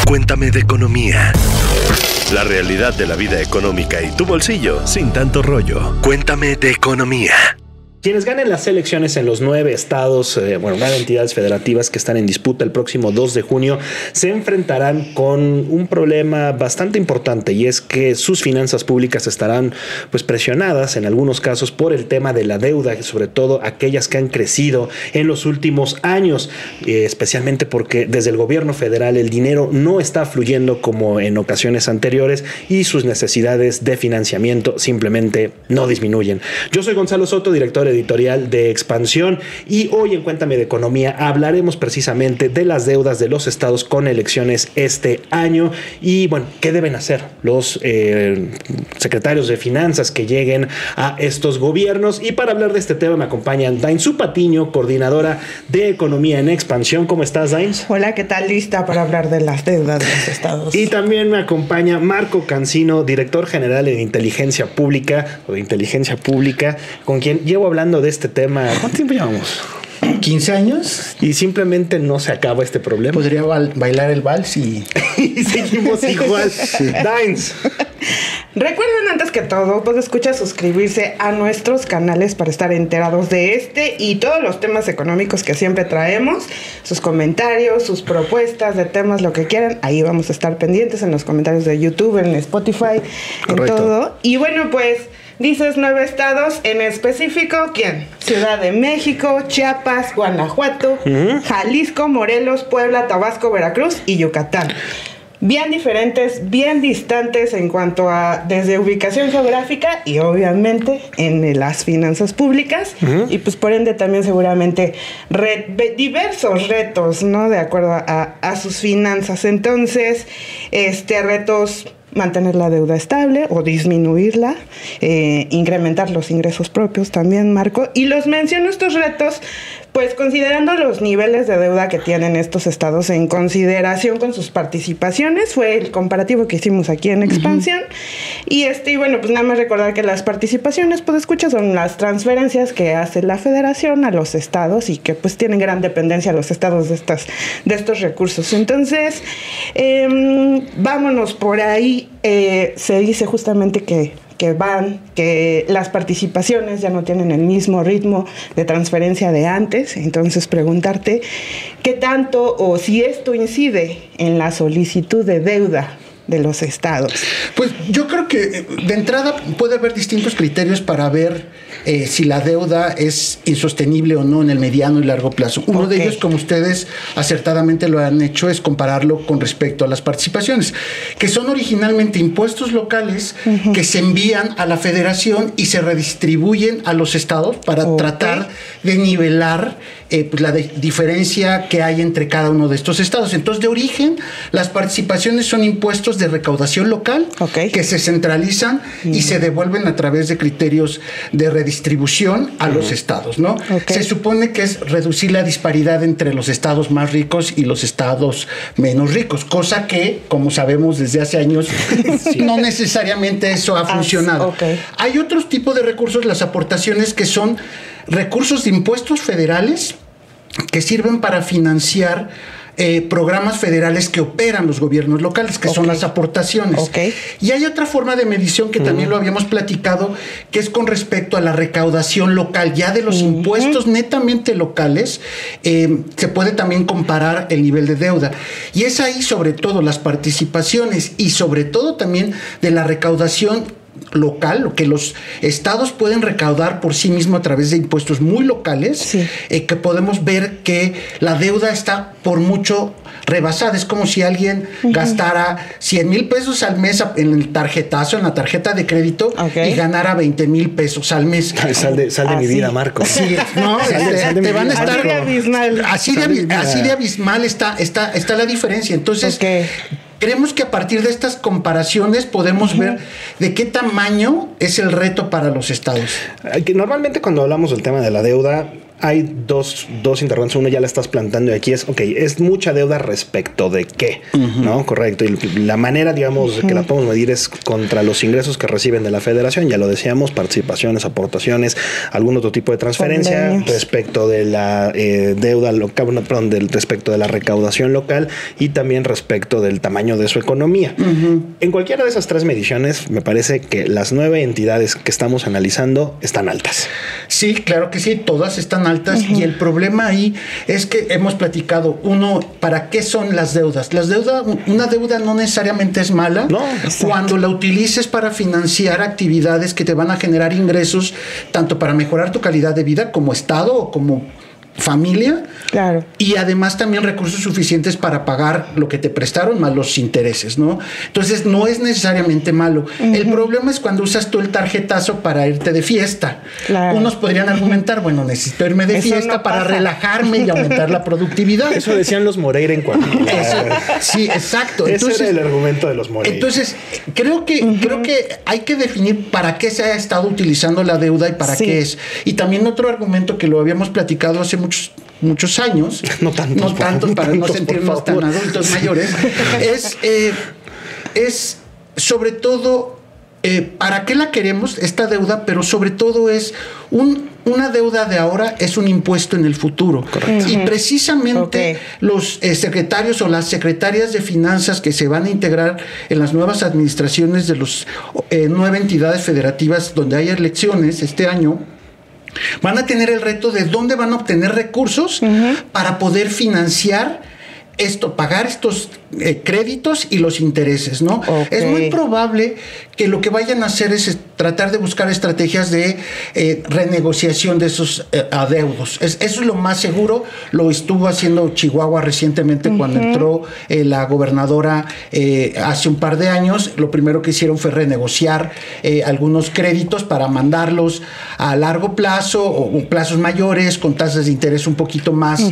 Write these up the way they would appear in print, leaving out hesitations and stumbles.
Cuéntame de economía. La realidad de la vida económica y tu bolsillo sin tanto rollo. Cuéntame de economía. Quienes ganen las elecciones en los 9 estados, 9 entidades federativas que están en disputa el próximo 2 de junio, se enfrentarán con un problema bastante importante, y es que sus finanzas públicas estarán presionadas en algunos casos por el tema de la deuda, sobre todo aquellas que han crecido en los últimos años, especialmente porque desde el gobierno federal el dinero no está fluyendo como en ocasiones anteriores y sus necesidades de financiamiento simplemente no disminuyen. Yo soy Gonzalo Soto, director editorial de Expansión, y hoy en Cuéntame de Economía hablaremos precisamente de las deudas de los estados con elecciones este año y qué deben hacer los secretarios de finanzas que lleguen a estos gobiernos. Y para hablar de este tema me acompañan Dainzú Patiño, coordinadora de Economía en Expansión. ¿Cómo estás, Dainz? Hola, ¿qué tal? Lista para hablar de las deudas de los estados. Y también me acompaña Marco Cancino, director general de Inteligencia Pública, con quien llevo hablando de este tema. ¿Cuánto tiempo llevamos? 15 años. Y simplemente no se acaba este problema. Podría bailar el vals y seguimos igual. Sí. Dainz. Recuerden antes que todo, escucha suscribirse a nuestros canales para estar enterados de este y todos los temas económicos que siempre traemos. Sus comentarios, sus propuestas de temas, lo que quieran. Ahí vamos a estar pendientes en los comentarios de YouTube, en Spotify, Correcto. En todo. Y dices 9 estados, en específico, ¿quién? Ciudad de México, Chiapas, Guanajuato, Jalisco, Morelos, Puebla, Tabasco, Veracruz y Yucatán. Bien diferentes, bien distantes en cuanto a desde ubicación geográfica y obviamente en las finanzas públicas y por ende también seguramente diversos retos, ¿no? De acuerdo a sus finanzas. Entonces, retos: mantener la deuda estable o disminuirla, incrementar los ingresos propios también, Marco. Y los menciono estos retos, considerando los niveles de deuda que tienen estos estados en consideración con sus participaciones. Fue el comparativo que hicimos aquí en Expansión. Y nada más recordar que las participaciones, son las transferencias que hace la federación a los estados y que tienen gran dependencia a los estados de estos recursos. Entonces, vámonos por ahí. Se dice justamente que las participaciones ya no tienen el mismo ritmo de transferencia de antes. Entonces, preguntarte qué tanto o si esto incide en la solicitud de deuda de los estados. Pues yo creo que de entrada puede haber distintos criterios para ver si la deuda es insostenible o no en el mediano y largo plazo. Uno de ellos, como ustedes acertadamente lo han hecho, es compararlo con respecto a las participaciones, que son originalmente impuestos locales que se envían a la federación y se redistribuyen a los estados para tratar de nivelar la diferencia que hay entre cada uno de estos estados. Entonces, de origen, las participaciones son impuestos de recaudación local que se centralizan y se devuelven a través de criterios de redistribución a los estados, ¿no? Se supone que es reducir la disparidad entre los estados más ricos y los estados menos ricos, cosa que, como sabemos desde hace años, no necesariamente eso ha funcionado. Hay otros tipos de recursos, las aportaciones, que son recursos de impuestos federales que sirven para financiar programas federales que operan los gobiernos locales, que son las aportaciones. Y hay otra forma de medición que también lo habíamos platicado, que es con respecto a la recaudación local, ya de los impuestos netamente locales. Se puede también comparar el nivel de deuda. Y es ahí sobre todo las participaciones y sobre todo también de la recaudación local, lo que los estados pueden recaudar por sí mismos a través de impuestos muy locales, que podemos ver que la deuda está por mucho rebasada. Es como si alguien gastara 100,000 pesos al mes en el tarjetazo, en la tarjeta de crédito, y ganara 20,000 pesos al mes. Sal de mi vida, Marco. Sí, no, te van a estar así de abismal. Así de abismal está la diferencia. Entonces, creemos que a partir de estas comparaciones podemos ver de qué tamaño es el reto para los estados. Normalmente cuando hablamos del tema de la deuda, hay dos interrogantes. Uno ya la estás plantando y aquí es, ok, es mucha deuda respecto de qué, ¿no? Correcto. Y la manera, digamos, que la podemos medir es contra los ingresos que reciben de la federación. Ya lo decíamos, participaciones, aportaciones, algún otro tipo de transferencia respecto de la deuda local, respecto de la recaudación local y también respecto del tamaño de su economía. En cualquiera de esas tres mediciones, me parece que las 9 entidades que estamos analizando están altas. Sí, claro que sí, todas están altas y el problema ahí es que hemos platicado, ¿para qué son las deudas? Una deuda no necesariamente es mala cuando la utilices para financiar actividades que te van a generar ingresos, tanto para mejorar tu calidad de vida como Estado o como familia, claro, y además también recursos suficientes para pagar lo que te prestaron más los intereses, ¿no? Entonces no es necesariamente malo. El problema es cuando usas tú el tarjetazo para irte de fiesta. Claro. Unos podrían argumentar, bueno, necesito irme de fiesta para relajarme y aumentar la productividad. Eso decían los Moreira en cuanto. Sí, exacto. Ese era el argumento de los Moreira. Entonces, creo que hay que definir para qué se ha estado utilizando la deuda y para qué es. Y también otro argumento que lo habíamos platicado hace muchos años, no tantos para no sentirnos tan adultos mayores, es sobre todo ¿para qué la queremos esta deuda? Pero sobre todo es una deuda de ahora, es un impuesto en el futuro. Correcto. Y precisamente los secretarios o las secretarias de finanzas que se van a integrar en las nuevas administraciones de los 9 entidades federativas donde hay elecciones este año, van a tener el reto de dónde van a obtener recursos para poder financiar pagar estos créditos y los intereses, ¿no? Es muy probable que lo que vayan a hacer es tratar de buscar estrategias de renegociación de esos adeudos. Eso es lo más seguro. Lo estuvo haciendo Chihuahua recientemente cuando entró la gobernadora hace un par de años. Lo primero que hicieron fue renegociar algunos créditos para mandarlos a largo plazo o plazos mayores con tasas de interés un poquito más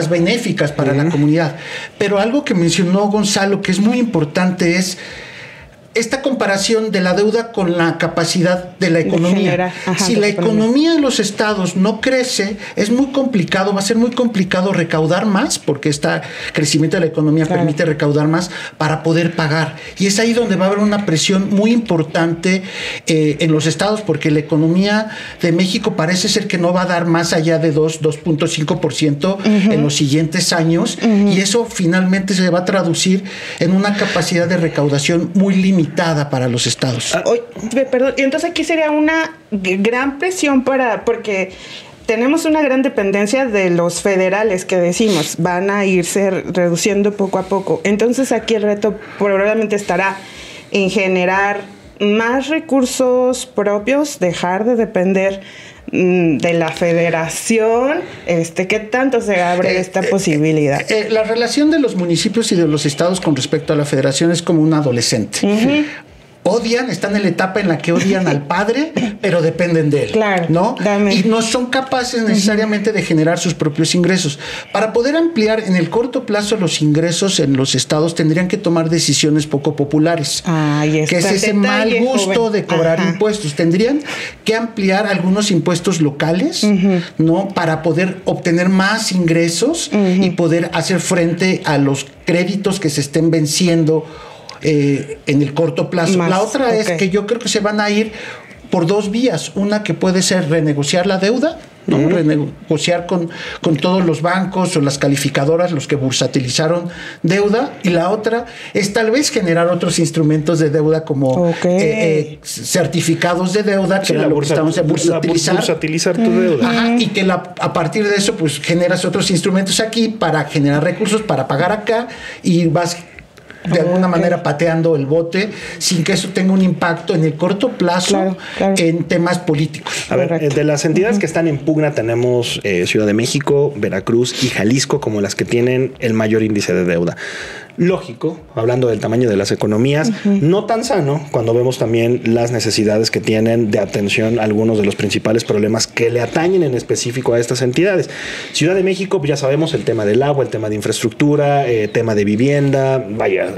benéficas para la comunidad. Pero algo que mencionó Gonzalo que es muy importante es esta comparación de la deuda con la capacidad de la economía. Si la economía de los estados no crece, es muy complicado, va a ser muy complicado recaudar más, porque este crecimiento de la economía permite recaudar más para poder pagar. Y es ahí donde va a haber una presión muy importante en los estados, porque la economía de México parece ser que no va a dar más allá de 2.5% en los siguientes años, y eso finalmente se va a traducir en una capacidad de recaudación muy limitada para los estados. Perdón, y entonces aquí sería una gran presión porque tenemos una gran dependencia de los federales que decimos, van a irse reduciendo poco a poco. Entonces aquí el reto probablemente estará en generar más recursos propios, dejar de depender de la federación. ¿Qué tanto se abre esta posibilidad? La relación de los municipios y de los estados con respecto a la federación es como un adolescente. Están en la etapa en la que odian al padre, pero dependen de él, ¿no? Y no son capaces necesariamente de generar sus propios ingresos. Para poder ampliar en el corto plazo los ingresos en los estados, tendrían que tomar decisiones poco populares, que es ese mal gusto de cobrar impuestos. Tendrían que ampliar algunos impuestos locales, ¿no? Para poder obtener más ingresos y poder hacer frente a los créditos que se estén venciendo en el corto plazo. La otra es que yo creo que se van a ir por 2 vías. Una que puede ser renegociar la deuda, ¿no? Renegociar con todos los bancos o las calificadoras, los que bursatilizaron deuda. Y la otra es tal vez generar otros instrumentos de deuda como certificados de deuda, que era lo que estamos en bursatilizar tu deuda. Y que a partir de eso pues generas otros instrumentos aquí para generar recursos, para pagar acá, y vas de alguna manera pateando el bote sin que eso tenga un impacto en el corto plazo en temas políticos. A ver, de las entidades que están en pugna tenemos Ciudad de México, Veracruz y Jalisco como las que tienen el mayor índice de deuda. lógico, hablando del tamaño de las economías, no tan sano cuando vemos también las necesidades que tienen de atención a algunos de los principales problemas que le atañen en específico a estas entidades. Ciudad de México, pues ya sabemos el tema del agua, el tema de infraestructura, tema de vivienda. Vaya,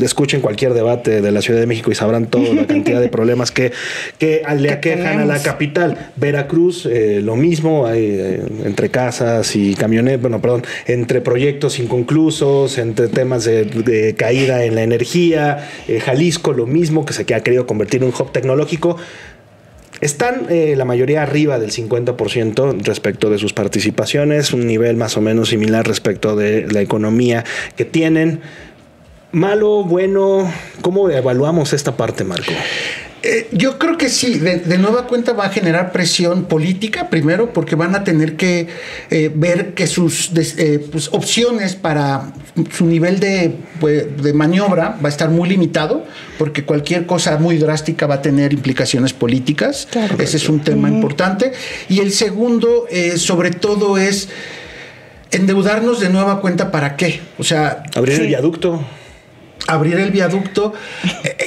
escuchen cualquier debate de la Ciudad de México y sabrán toda la cantidad de problemas que le aquejan a la capital. Veracruz, lo mismo, entre casas y camionetas, entre proyectos inconclusos, entre temas de caída en la energía. Jalisco, lo mismo, que se ha querido convertir en un hub tecnológico. Están la mayoría arriba del 50% respecto de sus participaciones, un nivel más o menos similar respecto de la economía que tienen. Malo, bueno, ¿cómo evaluamos esta parte, Marco? Yo creo que sí, de nueva cuenta va a generar presión política, primero, porque van a tener que ver que sus pues, opciones para su nivel de maniobra va a estar muy limitado, porque cualquier cosa muy drástica va a tener implicaciones políticas. Claro. Ese es un tema importante. Y el segundo, sobre todo, es endeudarnos de nueva cuenta, ¿para qué? O sea, abrir el viaducto. Abrir el viaducto.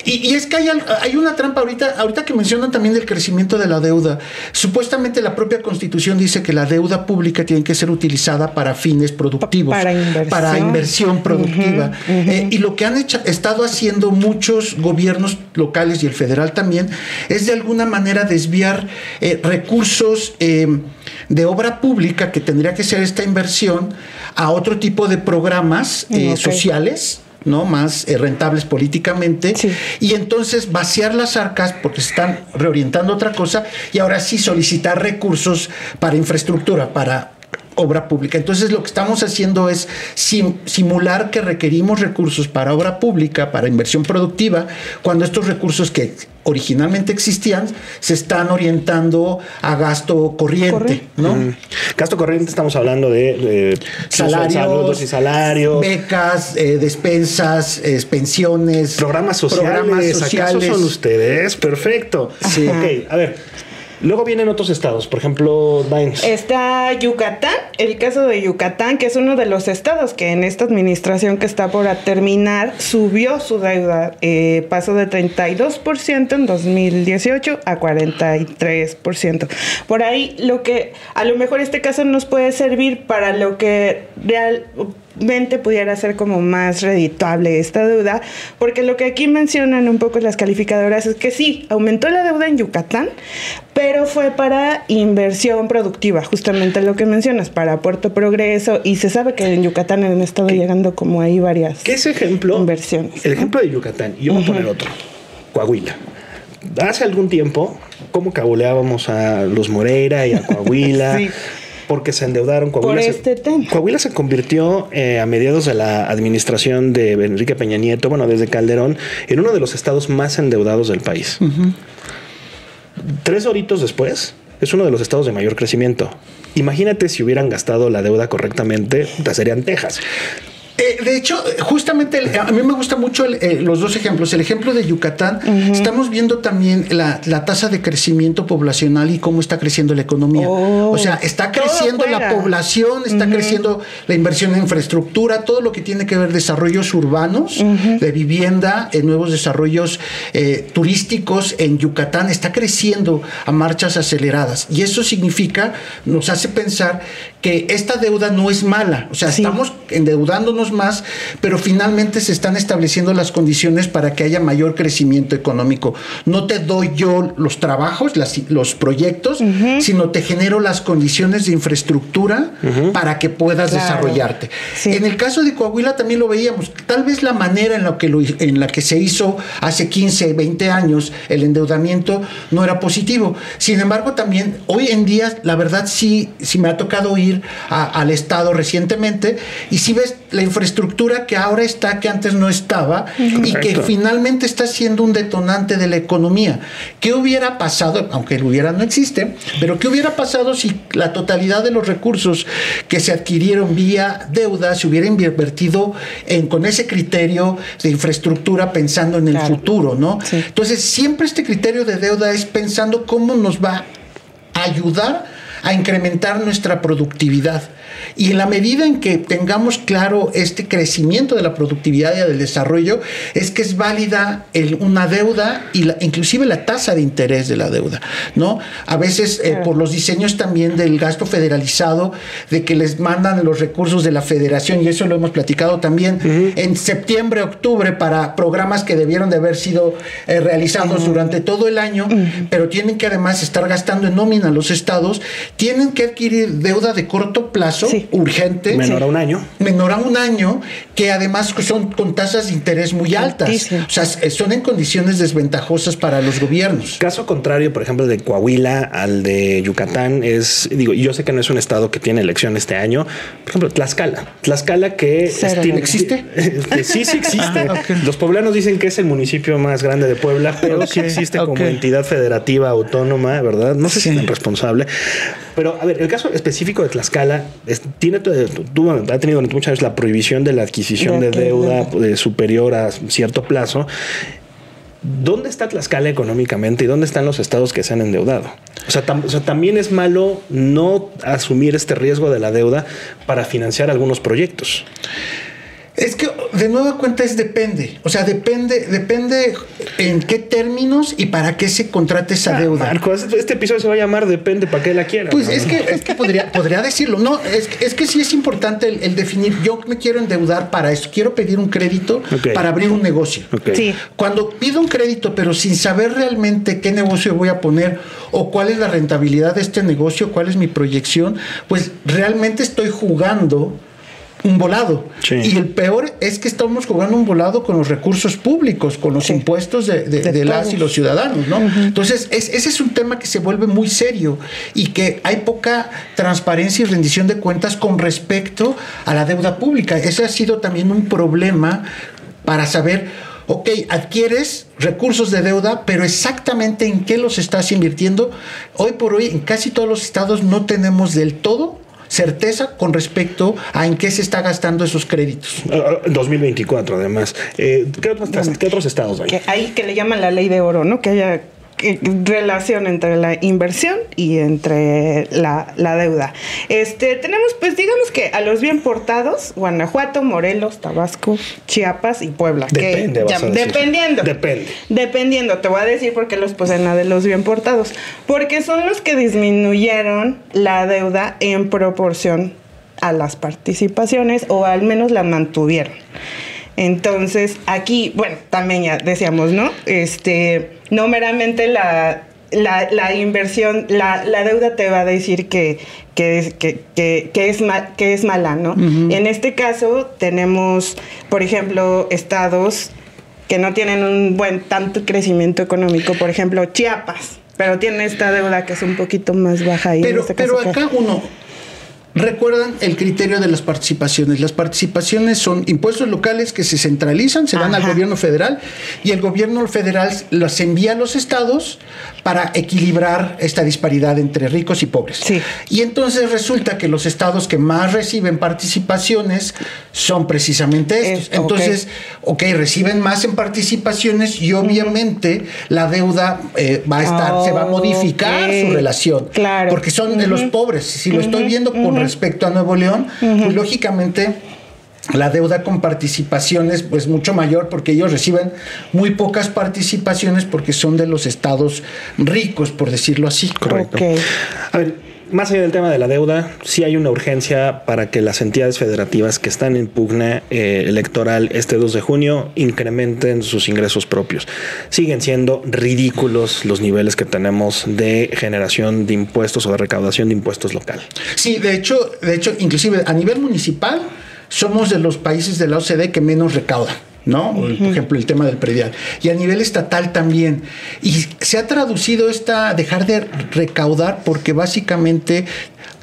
Y es que hay una trampa ahorita que mencionan también del crecimiento de la deuda. Supuestamente la propia Constitución dice que la deuda pública tiene que ser utilizada para fines productivos, para inversión productiva. Y lo que han estado haciendo muchos gobiernos locales y el federal también es de alguna manera desviar recursos de obra pública, que tendría que ser esta inversión, a otro tipo de programas sociales, ¿no? Más rentables políticamente, sí. Y entonces vaciar las arcas porque se están reorientando a otra cosa, y ahora sí solicitar recursos para infraestructura, para obra pública. Entonces lo que estamos haciendo es simular que requerimos recursos para obra pública, para inversión productiva, cuando estos recursos que originalmente existían se están orientando a gasto corriente, ¿no? Gasto corriente, estamos hablando de salarios, becas, despensas, pensiones, programas sociales. ¿Acaso son ustedes? Perfecto. Sí. Ok, a ver. Luego vienen otros estados, por ejemplo, Dines. Está Yucatán, el caso de Yucatán, que es uno de los estados que en esta administración que está por terminar subió su deuda, pasó de 32% en 2018 a 43%. Por ahí, a lo mejor este caso nos puede servir para lo que realmente pudiera ser como más redituable esta deuda, porque lo que aquí mencionan un poco las calificadoras es que sí, aumentó la deuda en Yucatán, pero fue para inversión productiva, justamente lo que mencionas, para Puerto Progreso, y se sabe que en Yucatán han estado llegando como ahí varias inversiones. El ejemplo de Yucatán, y yo voy a poner otro, Coahuila. Hace algún tiempo, ¿cómo cabuleábamos a los Moreira y a Coahuila? Sí. Porque se endeudaron. Coahuila se convirtió a mediados de la administración de Enrique Peña Nieto, desde Calderón, en uno de los estados más endeudados del país. 3 horitos después, es uno de los estados de mayor crecimiento. Imagínate si hubieran gastado la deuda correctamente, serían Texas. De hecho, justamente a mí me gusta mucho los dos ejemplos. El ejemplo de Yucatán, estamos viendo también la tasa de crecimiento poblacional y cómo está creciendo la economía. O sea, está creciendo la población, está creciendo la inversión en infraestructura, todo lo que tiene que ver desarrollos urbanos, de vivienda, nuevos desarrollos turísticos en Yucatán, está creciendo a marchas aceleradas. Y eso significa, nos hace pensar que esta deuda no es mala. O sea, estamos endeudándonos más, pero finalmente se están estableciendo las condiciones para que haya mayor crecimiento económico. No te doy yo los trabajos, los proyectos, sino te genero las condiciones de infraestructura para que puedas desarrollarte. Sí. En el caso de Coahuila también lo veíamos. Tal vez la manera en la que se hizo hace 15, 20 años el endeudamiento no era positivo. Sin embargo, también hoy en día, la verdad, sí me ha tocado ir al estado recientemente, y si ves la infraestructura que ahora está, que antes no estaba, y que finalmente está siendo un detonante de la economía. ¿Qué hubiera pasado, aunque el hubiera no existe, pero qué hubiera pasado si la totalidad de los recursos que se adquirieron vía deuda se hubiera invertido con ese criterio de infraestructura, pensando en el futuro, ¿no? Sí. Entonces, siempre este criterio de deuda es pensando cómo nos va a ayudar a incrementar nuestra productividad. Y en la medida en que tengamos claro este crecimiento de la productividad y del desarrollo, es que es válida una deuda y inclusive la tasa de interés de la deuda, ¿no? A veces por los diseños también del gasto federalizado, de que les mandan los recursos de la federación, y eso lo hemos platicado también en septiembre, octubre, para programas que debieron de haber sido realizados durante todo el año, pero tienen que además estar gastando en nómina los estados, tienen que adquirir deuda de corto plazo, urgente. Menor a un año. Menor a un año, que además son con tasas de interés muy altas. O sea, son en condiciones desventajosas para los gobiernos. Caso contrario, por ejemplo, de Coahuila al de Yucatán es, digo, yo sé que no es un estado que tiene elección este año. Por ejemplo, Tlaxcala que ¿existe? Sí existe. Los poblanos dicen que es el municipio más grande de Puebla, pero sí existe como entidad federativa autónoma, ¿verdad? No sé si es responsable. Pero, a ver, el caso específico de Tlaxcala ha tenido durante muchas veces la prohibición de la adquisición de deuda superior a cierto plazo. ¿Dónde está Tlaxcala económicamente y dónde están los estados que se han endeudado? O sea, también es malo no asumir este riesgo de la deuda para financiar algunos proyectos. Es que de nueva cuenta depende. O sea, depende en qué términos y para qué se contrate esa deuda. Marco, este episodio se va a llamar Depende para qué la quiera. Pues ¿no? es que podría decirlo. No, es que sí es importante el definir. Yo me quiero endeudar para esto. Quiero pedir un crédito para abrir un negocio. Sí. Cuando pido un crédito, pero sin saber realmente qué negocio voy a poner o cuál es la rentabilidad de este negocio, cuál es mi proyección, pues realmente estoy jugando un volado. Sí. Y el peor es que estamos jugando un volado con los recursos públicos, con los impuestos de las y los ciudadanos, ¿no? Entonces, ese es un tema que se vuelve muy serio y que hay poca transparencia y rendición de cuentas con respecto a la deuda pública. Ese ha sido también un problema para saber, ok, adquieres recursos de deuda, pero exactamente en qué los estás invirtiendo. Hoy por hoy, en casi todos los estados no tenemos del todo certeza con respecto a en qué se está gastando esos créditos. 2024, además. ¿Qué otros estados hay? Que le llaman la ley de oro, ¿no? Que haya relación entre la inversión y entre la deuda. Tenemos, pues digamos que a los bien portados, Guanajuato, Morelos, Tabasco, Chiapas y Puebla. Depende, Dependiendo, te voy a decir por qué los posen a de los bien portados. Porque son los que disminuyeron la deuda en proporción a las participaciones, o al menos la mantuvieron. Entonces, aquí, bueno, también ya decíamos, ¿no? No meramente la inversión, la deuda te va a decir que es mala, ¿no? Uh-huh. En este caso, tenemos, por ejemplo, estados que no tienen tanto crecimiento económico, por ejemplo, Chiapas, pero tiene esta deuda que es un poquito más baja. Y pero acá recuerdan el criterio de las participaciones. Las participaciones son impuestos locales que se centralizan, se dan al gobierno federal, y el gobierno federal los envía a los estados para equilibrar esta disparidad entre ricos y pobres. Sí. Y entonces resulta que los estados que más reciben participaciones son precisamente estos. Entonces, reciben más en participaciones y obviamente la deuda se va a modificar su relación. Claro. Porque son de los pobres. Si lo estoy viendo con respecto a Nuevo León, pues lógicamente la deuda con participaciones pues mucho mayor, porque ellos reciben muy pocas participaciones porque son de los estados ricos, por decirlo así. Correcto. A ver, más allá del tema de la deuda, sí hay una urgencia para que las entidades federativas que están en pugna electoral este 2 de junio incrementen sus ingresos propios. Siguen siendo ridículos los niveles que tenemos de generación de impuestos o de recaudación de impuestos local. Sí, de hecho, inclusive a nivel municipal somos de los países de la OCDE que menos recaudan, ¿no? Por ejemplo, el tema del predial. Y a nivel estatal también. Y se ha traducido dejar de recaudar porque básicamente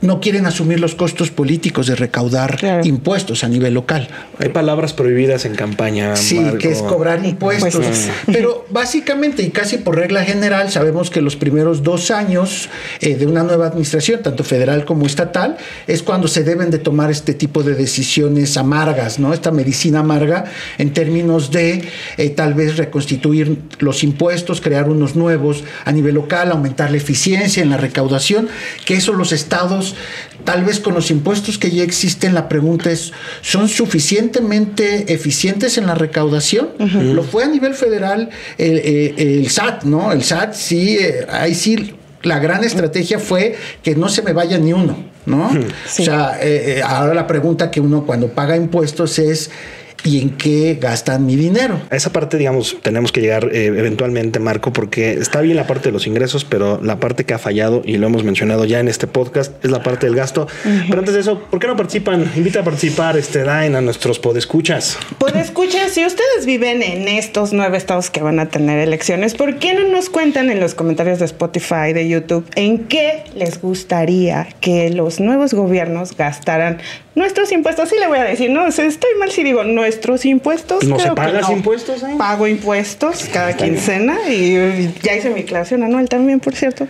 no quieren asumir los costos políticos de recaudar impuestos a nivel local. Hay palabras prohibidas en campaña. Sí, Marco, que es cobrar impuestos. Pero básicamente y casi por regla general sabemos que los primeros 2 años de una nueva administración, tanto federal como estatal, es cuando se deben de tomar este tipo de decisiones amargas, ¿no? Esta medicina amarga en términos de tal vez reconstituir los impuestos, crear unos nuevos a nivel local, aumentar la eficiencia en la recaudación, que eso los estados, tal vez con los impuestos que ya existen, la pregunta es, ¿son suficientemente eficientes en la recaudación? Lo fue a nivel federal el SAT, ¿no? El SAT sí, ahí sí, la gran estrategia fue que no se me vaya ni uno, ¿no? Sí. O sea, ahora la pregunta que uno cuando paga impuestos es, ¿y en qué gastan mi dinero? A esa parte, digamos, tenemos que llegar eventualmente, Marco, porque está bien la parte de los ingresos, pero la parte que ha fallado, y lo hemos mencionado ya en este podcast, es la parte del gasto. Pero antes de eso, ¿por qué no participan? Invita a participar, Dain, a nuestros podescuchas. Podescuchas, si ustedes viven en estos 9 estados que van a tener elecciones, ¿por qué no nos cuentan en los comentarios de Spotify, de YouTube, en qué les gustaría que los nuevos gobiernos gastaran nuestros impuestos? Sí le voy a decir, no, estoy mal si digo nuestros impuestos. ¿No se pagas impuestos? Pago impuestos cada quincena y ya hice mi declaración anual también, por cierto.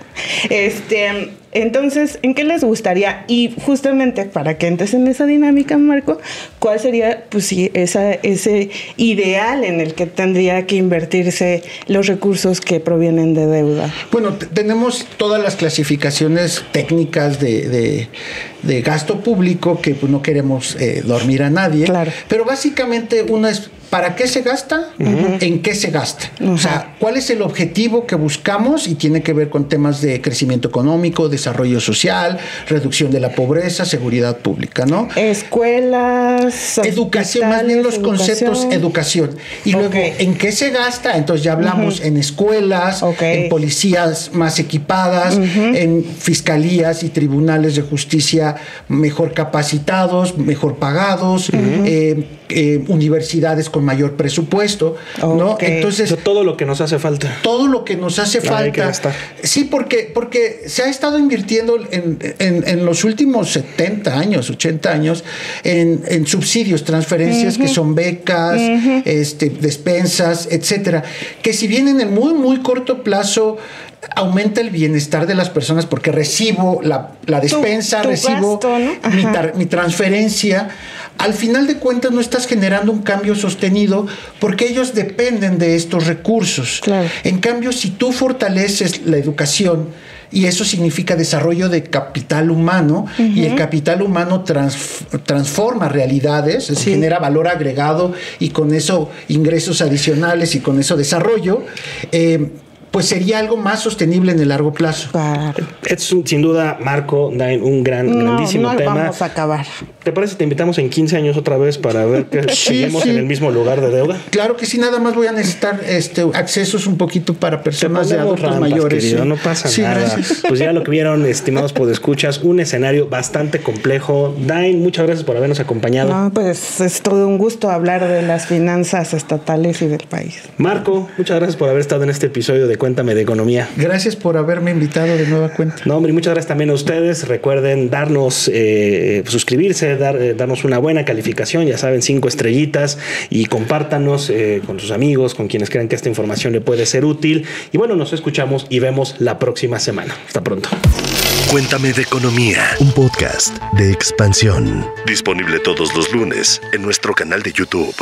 Entonces, ¿en qué les gustaría? Y justamente para que entres en esa dinámica, Marco, ¿cuál sería, pues sí, ese ideal en el que tendría que invertirse los recursos que provienen de deuda? Bueno, tenemos todas las clasificaciones técnicas de gasto público, que pues, no queremos dormir a nadie. Claro. Pero básicamente una es, ¿para qué se gasta? ¿En qué se gasta? O sea, ¿cuál es el objetivo que buscamos? Y tiene que ver con temas de crecimiento económico, desarrollo social, reducción de la pobreza, seguridad pública, ¿no? Escuelas, educación, más bien los conceptos educación. Y luego, ¿en qué se gasta? Entonces ya hablamos en escuelas, en policías más equipadas, en fiscalías y tribunales de justicia mejor capacitados, mejor pagados, universidades con mayor presupuesto, ¿no? Entonces, todo lo que nos hace falta. Todo lo que nos hace falta. Sí, porque se ha estado invirtiendo en los últimos 70 años, 80 años, en subsidios, transferencias que son becas, despensas, etcétera, que si bien en el muy, muy corto plazo aumenta el bienestar de las personas porque recibo la despensa, recibo gasto, ¿no? mi transferencia. Al final de cuentas no estás generando un cambio sostenido porque ellos dependen de estos recursos. Claro. En cambio, si tú fortaleces la educación, y eso significa desarrollo de capital humano, y el capital humano transforma realidades, genera valor agregado y con eso ingresos adicionales y con eso desarrollo, pues sería algo más sostenible en el largo plazo. Claro. Es sin duda, Marco, Dain, un grandísimo tema. No vamos a acabar. ¿Te parece que te invitamos en 15 años otra vez para ver que seguimos en el mismo lugar de deuda? Claro que sí, nada más voy a necesitar accesos un poquito para personas de adultos rampas, mayores. Querido, no pasa nada. Gracias. Pues ya lo que vieron, estimados podescuchas, un escenario bastante complejo. Dain, muchas gracias por habernos acompañado. No, pues es todo un gusto hablar de las finanzas estatales y del país. Dar muchas gracias por haber estado en este episodio de Cuéntame de Economía. Gracias por haberme invitado de nueva cuenta. No, hombre, muchas gracias también a ustedes. Recuerden darnos, suscribirse, darnos una buena calificación, ya saben, 5 estrellitas, y compártanos con sus amigos, con quienes crean que esta información le puede ser útil. Y bueno, nos escuchamos y vemos la próxima semana. Hasta pronto. Cuéntame de Economía, un podcast de Expansión. Disponible todos los lunes en nuestro canal de YouTube.